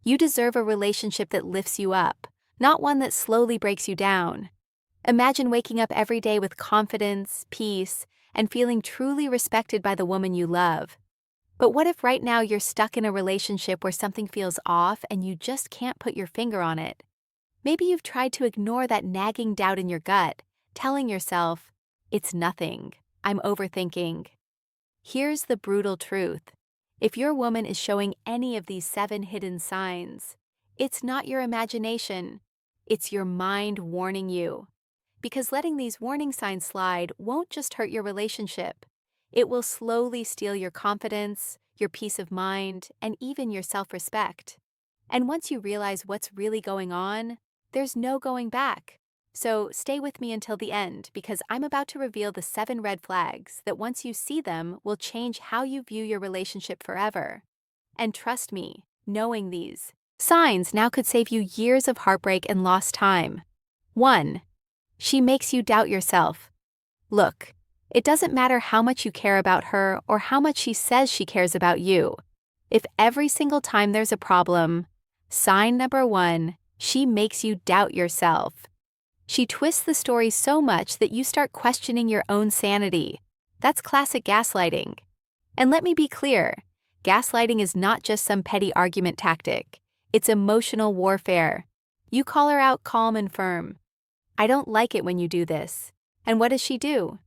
You deserve a relationship that lifts you up, not one that slowly breaks you down. Imagine waking up every day with confidence, peace, and feeling truly respected by the woman you love. But what if right now you're stuck in a relationship where something feels off and you just can't put your finger on it? Maybe you've tried to ignore that nagging doubt in your gut, telling yourself, "It's nothing, I'm overthinking." Here's the brutal truth. If your woman is showing any of these 7 hidden signs, it's not your imagination, it's your mind warning you. Because letting these warning signs slide won't just hurt your relationship. It will slowly steal your confidence, your peace of mind, and even your self-respect. And once you realize what's really going on, there's no going back. So stay with me until the end, because I'm about to reveal the 7 red flags that once you see them will change how you view your relationship forever. And trust me, knowing these signs now could save you years of heartbreak and lost time. 1. She makes you doubt yourself. Look, it doesn't matter how much you care about her or how much she says she cares about you. If every single time there's a problem, sign number 1, she makes you doubt yourself. She twists the story so much that you start questioning your own sanity. That's classic gaslighting. And let me be clear, gaslighting is not just some petty argument tactic. It's emotional warfare. You call her out calm and firm. "I don't like it when you do this." And what does she do?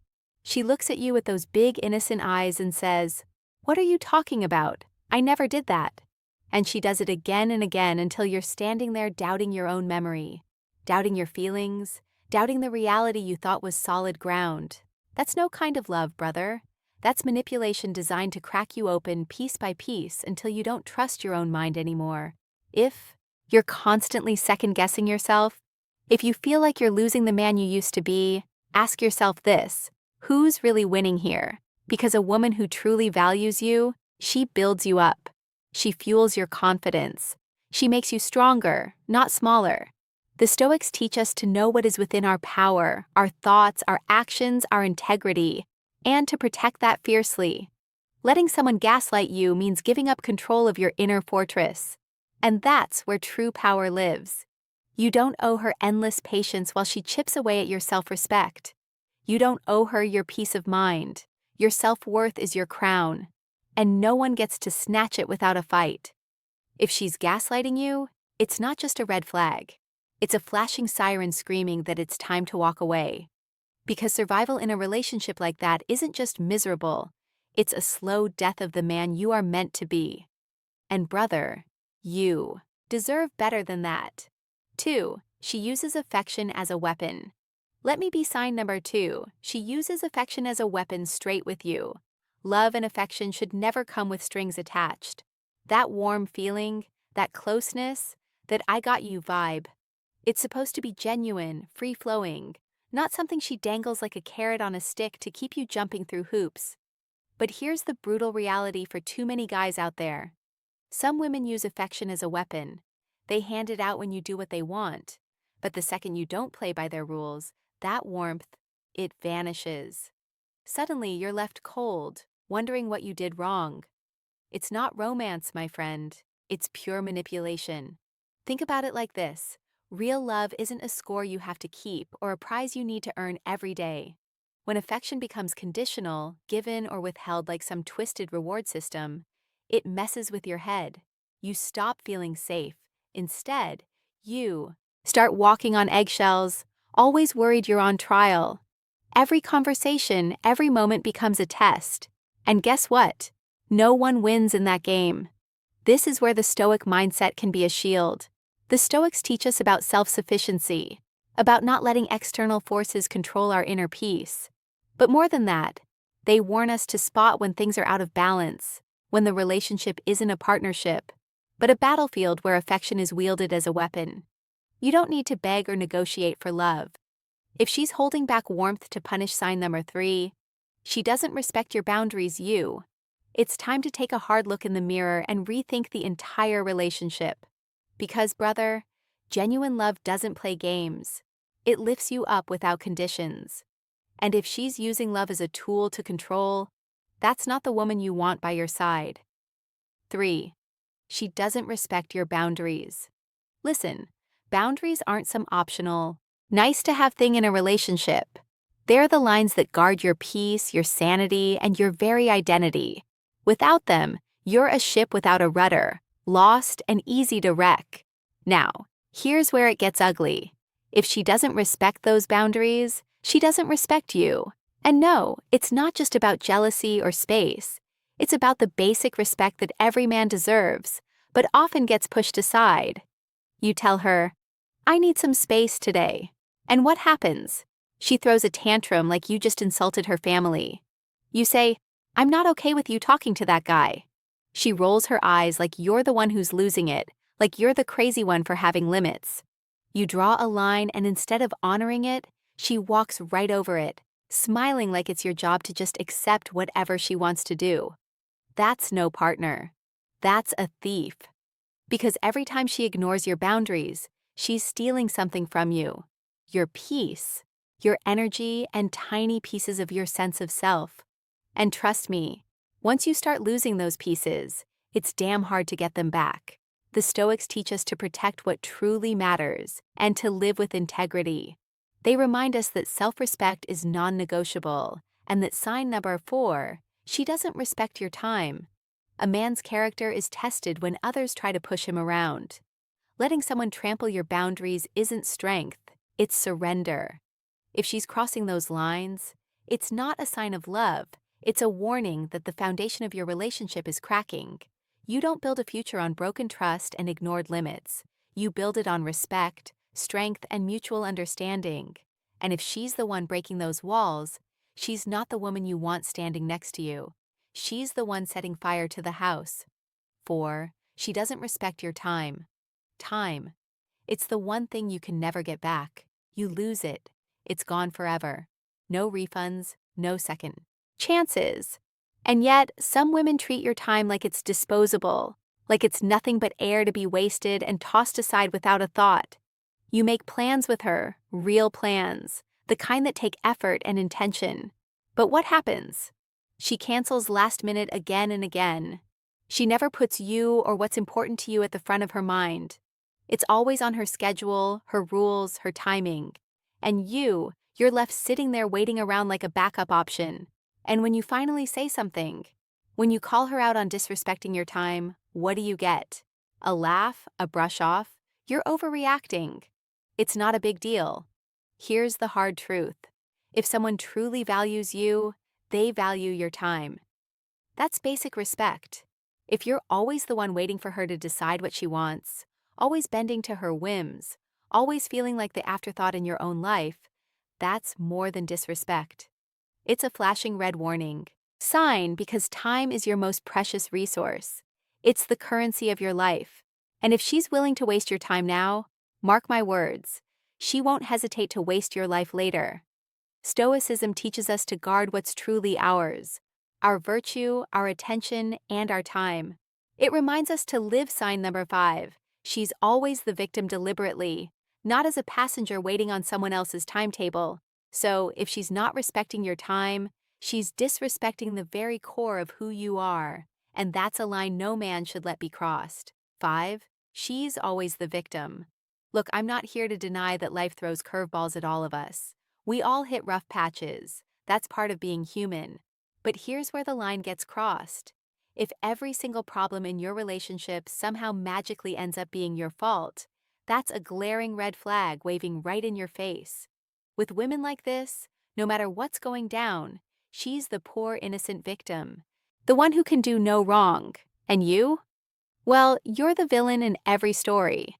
She looks at you with those big innocent eyes and says, "What are you talking about? I never did that." And she does it again and again until you're standing there doubting your own memory, doubting your feelings, doubting the reality you thought was solid ground. That's no kind of love, brother. That's manipulation designed to crack you open piece by piece until you don't trust your own mind anymore. If you're constantly second-guessing yourself, if you feel like you're losing the man you used to be, ask yourself this: who's really winning here? Because a woman who truly values you, she builds you up. She fuels your confidence. She makes you stronger, not smaller. The Stoics teach us to know what is within our power, our thoughts, our actions, our integrity, and to protect that fiercely. Letting someone gaslight you means giving up control of your inner fortress. And that's where true power lives. You don't owe her endless patience while she chips away at your self-respect. You don't owe her your peace of mind. Your self-worth is your crown, and no one gets to snatch it without a fight. If she's gaslighting you, it's not just a red flag. It's a flashing siren screaming that it's time to walk away. Because survival in a relationship like that isn't just miserable, it's a slow death of the man you are meant to be. And brother, you deserve better than that. 2. She uses affection as a weapon. Let me be sign number 2. She uses affection as a weapon straight with you. Love and affection should never come with strings attached. That warm feeling, that closeness, that "I got you" vibe. It's supposed to be genuine, free-flowing, not something she dangles like a carrot on a stick to keep you jumping through hoops. But here's the brutal reality for too many guys out there. Some women use affection as a weapon. They hand it out when you do what they want. But the second you don't play by their rules, that warmth, it vanishes. Suddenly, you're left cold, wondering what you did wrong. It's not romance, my friend. It's pure manipulation. Think about it like this. Real love isn't a score you have to keep or a prize you need to earn every day. When affection becomes conditional, given or withheld like some twisted reward system, it messes with your head. You stop feeling safe. Instead, you start walking on eggshells, always worried you're on trial. Every conversation, every moment becomes a test. And guess what? No one wins in that game. This is where the Stoic mindset can be a shield. The Stoics teach us about self-sufficiency, about not letting external forces control our inner peace. But more than that, they warn us to spot when things are out of balance, when the relationship isn't a partnership, but a battlefield where affection is wielded as a weapon. You don't need to beg or negotiate for love. If she's holding back warmth to punish sign number 3, she doesn't respect your boundaries, It's time to take a hard look in the mirror and rethink the entire relationship. Because, brother, genuine love doesn't play games. It lifts you up without conditions. And if she's using love as a tool to control, that's not the woman you want by your side. 3. She doesn't respect your boundaries. Listen, boundaries aren't some optional, nice to have thing in a relationship. They're the lines that guard your peace, your sanity, and your very identity. Without them, you're a ship without a rudder, lost and easy to wreck. Now, here's where it gets ugly. If she doesn't respect those boundaries, she doesn't respect you. And no, it's not just about jealousy or space. It's about the basic respect that every man deserves, but often gets pushed aside. You tell her, "I need some space today." And what happens? She throws a tantrum like you just insulted her family. You say, "I'm not okay with you talking to that guy." She rolls her eyes like you're the one who's losing it, like you're the crazy one for having limits. You draw a line, and instead of honoring it, she walks right over it, smiling like it's your job to just accept whatever she wants to do. That's no partner. That's a thief. Because every time she ignores your boundaries, she's stealing something from you. Your peace, your energy, and tiny pieces of your sense of self. And trust me, once you start losing those pieces, it's damn hard to get them back. The Stoics teach us to protect what truly matters and to live with integrity. They remind us that self-respect is non-negotiable, and that sign number 4, she doesn't respect your time. A man's character is tested when others try to push him around. Letting someone trample your boundaries isn't strength, it's surrender. If she's crossing those lines, it's not a sign of love, it's a warning that the foundation of your relationship is cracking. You don't build a future on broken trust and ignored limits. You build it on respect, strength, and mutual understanding. And if she's the one breaking those walls, she's not the woman you want standing next to you. She's the one setting fire to the house. 4, she doesn't respect your time. Time. It's the one thing you can never get back. You lose it. It's gone forever. No refunds, no second chances. And yet, some women treat your time like it's disposable, like it's nothing but air to be wasted and tossed aside without a thought. You make plans with her, real plans, the kind that take effort and intention. But what happens? She cancels last minute again and again. She never puts you or what's important to you at the front of her mind. It's always on her schedule, her rules, her timing. And you're left sitting there waiting around like a backup option. And when you finally say something, when you call her out on disrespecting your time, what do you get? A laugh, a brush off? You're overreacting. It's not a big deal. Here's the hard truth. If someone truly values you, they value your time. That's basic respect. If you're always the one waiting for her to decide what she wants, always bending to her whims, always feeling like the afterthought in your own life, that's more than disrespect. It's a flashing red warning. Sign, because time is your most precious resource. It's the currency of your life. And if she's willing to waste your time now, mark my words, she won't hesitate to waste your life later. Stoicism teaches us to guard what's truly ours, our virtue, our attention, and our time. It reminds us to live sign number 5. She's always the victim deliberately, not as a passenger waiting on someone else's timetable. So, if she's not respecting your time, she's disrespecting the very core of who you are, and that's a line no man should let be crossed. 5. She's always the victim. Look, I'm not here to deny that life throws curveballs at all of us. We all hit rough patches. That's part of being human. But here's where the line gets crossed. If every single problem in your relationship somehow magically ends up being your fault, that's a glaring red flag waving right in your face. With women like this, no matter what's going down, she's the poor innocent victim, the one who can do no wrong. And you? Well, you're the villain in every story.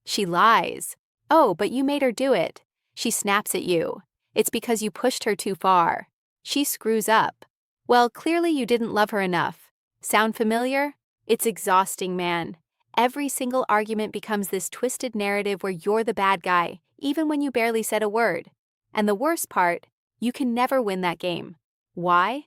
She lies. Oh, but you made her do it. She snaps at you. It's because you pushed her too far. She screws up. Well, clearly you didn't love her enough. Sound familiar? It's exhausting, man. Every single argument becomes this twisted narrative where you're the bad guy, even when you barely said a word. And the worst part, you can never win that game. Why?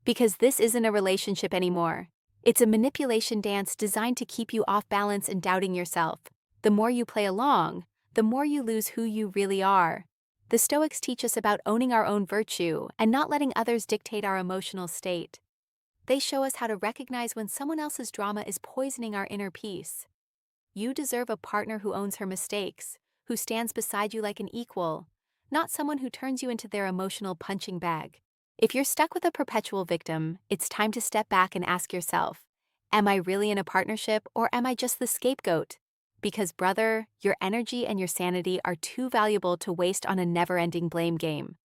Because this isn't a relationship anymore. It's a manipulation dance designed to keep you off balance and doubting yourself. The more you play along, the more you lose who you really are. The Stoics teach us about owning our own virtue and not letting others dictate our emotional state. They show us how to recognize when someone else's drama is poisoning our inner peace. You deserve a partner who owns her mistakes, who stands beside you like an equal, not someone who turns you into their emotional punching bag. If you're stuck with a perpetual victim, it's time to step back and ask yourself, am I really in a partnership or am I just the scapegoat? Because, brother, your energy and your sanity are too valuable to waste on a never-ending blame game.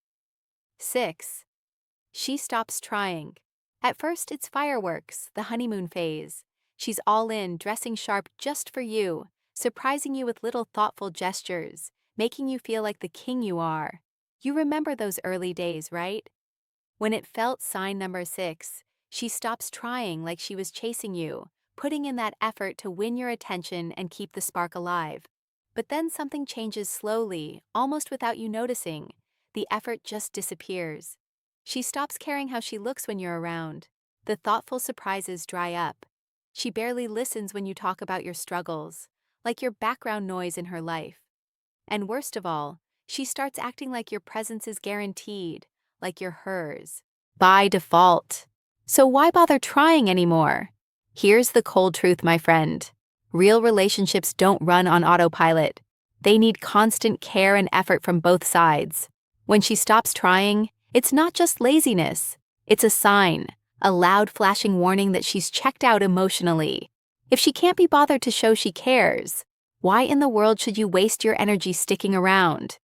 6. She stops trying. At first, it's fireworks, the honeymoon phase. She's all in, dressing sharp just for you, surprising you with little thoughtful gestures, making you feel like the king you are. You remember those early days, right? When it felt sign number 6, she stops trying like she was chasing you, putting in that effort to win your attention and keep the spark alive. But then something changes slowly, almost without you noticing. The effort just disappears. She stops caring how she looks when you're around. The thoughtful surprises dry up. She barely listens when you talk about your struggles, like your background noise in her life. And worst of all, she starts acting like your presence is guaranteed, like you're hers, by default. So why bother trying anymore? Here's the cold truth, my friend. Real relationships don't run on autopilot. They need constant care and effort from both sides. When she stops trying, it's not just laziness. It's a sign, a loud flashing warning that she's checked out emotionally. If she can't be bothered to show she cares, why in the world should you waste your energy sticking around?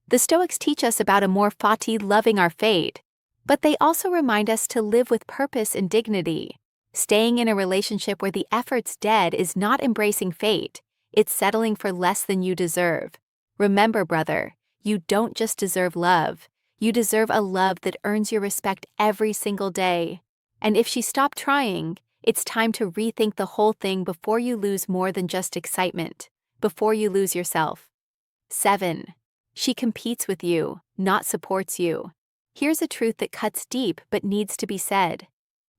The Stoics teach us about amor fati, loving our fate, but they also remind us to live with purpose and dignity. Staying in a relationship where the effort's dead is not embracing fate, it's settling for less than you deserve. Remember, brother, you don't just deserve love. You deserve a love that earns your respect every single day. And if she stopped trying, it's time to rethink the whole thing before you lose more than just excitement, before you lose yourself. 7. She competes with you, not supports you. Here's a truth that cuts deep but needs to be said.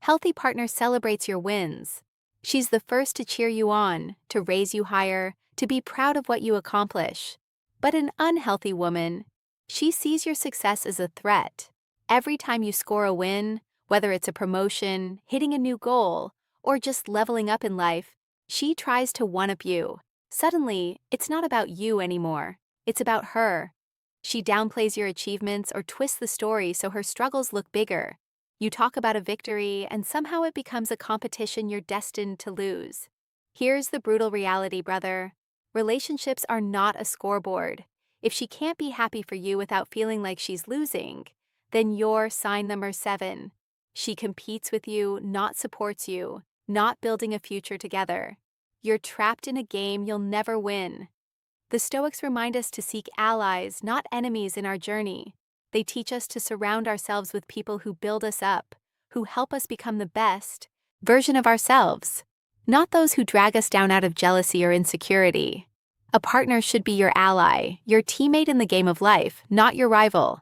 Healthy partner celebrates your wins. She's the first to cheer you on, to raise you higher, to be proud of what you accomplish. But an unhealthy woman, she sees your success as a threat. Every time you score a win, whether it's a promotion, hitting a new goal, or just leveling up in life, she tries to one-up you. Suddenly, it's not about you anymore. It's about her. She downplays your achievements or twists the story so her struggles look bigger. You talk about a victory, and somehow it becomes a competition you're destined to lose. Here's the brutal reality, brother. Relationships are not a scoreboard. If she can't be happy for you without feeling like she's losing, then you're sign number 7. She competes with you, not supports you, not building a future together. You're trapped in a game you'll never win. The Stoics remind us to seek allies, not enemies in our journey. They teach us to surround ourselves with people who build us up, who help us become the best version of ourselves, not those who drag us down out of jealousy or insecurity. A partner should be your ally, your teammate in the game of life, not your rival.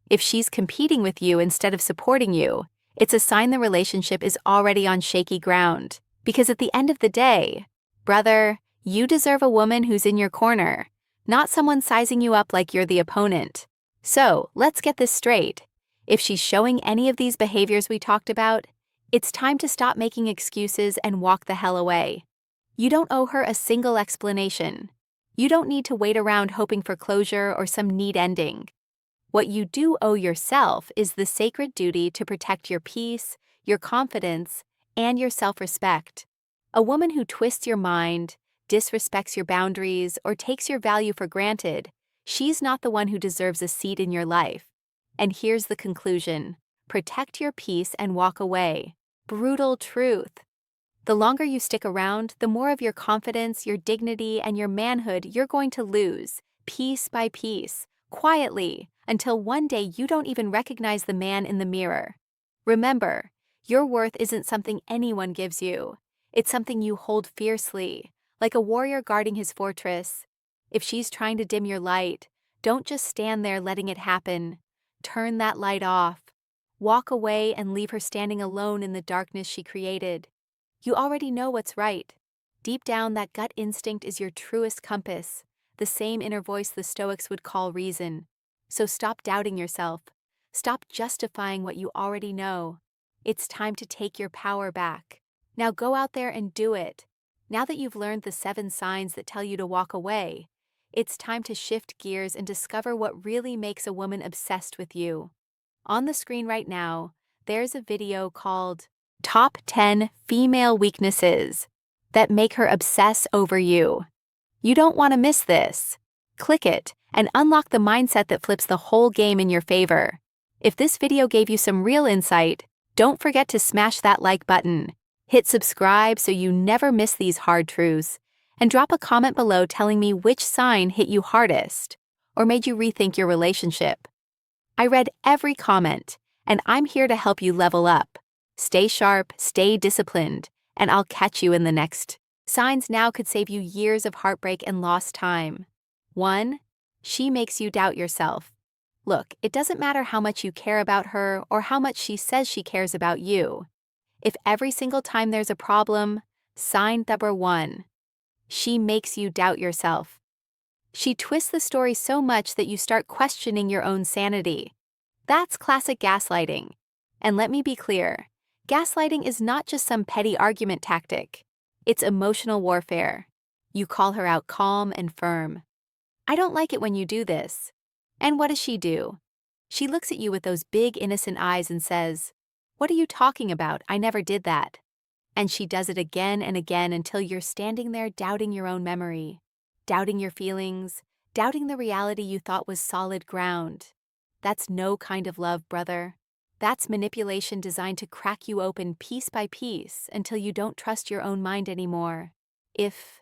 If she's competing with you instead of supporting you, it's a sign the relationship is already on shaky ground. Because at the end of the day, brother, you deserve a woman who's in your corner, not someone sizing you up like you're the opponent. So, let's get this straight. If she's showing any of these behaviors we talked about, it's time to stop making excuses and walk the hell away. You don't owe her a single explanation. You don't need to wait around hoping for closure or some neat ending. What you do owe yourself is the sacred duty to protect your peace, your confidence, and your self-respect. A woman who twists your mind, disrespects your boundaries, or takes your value for granted, she's not the one who deserves a seat in your life. And here's the conclusion. Protect your peace and walk away. Brutal truth. The longer you stick around, the more of your confidence, your dignity, and your manhood you're going to lose, piece by piece, quietly, until one day you don't even recognize the man in the mirror. Remember, your worth isn't something anyone gives you. It's something you hold fiercely, like a warrior guarding his fortress. If she's trying to dim your light, don't just stand there letting it happen. Turn that light off. Walk away and leave her standing alone in the darkness she created. You already know what's right. Deep down, that gut instinct is your truest compass, the same inner voice the Stoics would call reason. So stop doubting yourself. Stop justifying what you already know. It's time to take your power back. Now go out there and do it. Now that you've learned the 7 signs that tell you to walk away, it's time to shift gears and discover what really makes a woman obsessed with you. On the screen right now, there's a video called Top 10 Female Weaknesses that make her obsess over you. You don't want to miss this. Click it and unlock the mindset that flips the whole game in your favor. If this video gave you some real insight, don't forget to smash that like button. Hit subscribe so you never miss these hard truths, and drop a comment below telling me which sign hit you hardest or made you rethink your relationship. I read every comment, and I'm here to help you level up. Stay sharp, stay disciplined, and I'll catch you in the next. Signs now could save you years of heartbreak and lost time. 1. She makes you doubt yourself. Look, it doesn't matter how much you care about her or how much she says she cares about you. If every single time there's a problem, sign number 1. She makes you doubt yourself. She twists the story so much that you start questioning your own sanity. That's classic gaslighting. And let me be clear, gaslighting is not just some petty argument tactic. It's emotional warfare. You call her out calm and firm. I don't like it when you do this. And what does she do? She looks at you with those big innocent eyes and says, "What are you talking about? I never did that." And she does it again and again until you're standing there doubting your own memory, doubting your feelings, doubting the reality you thought was solid ground. That's no kind of love, brother. That's manipulation designed to crack you open piece by piece until you don't trust your own mind anymore. If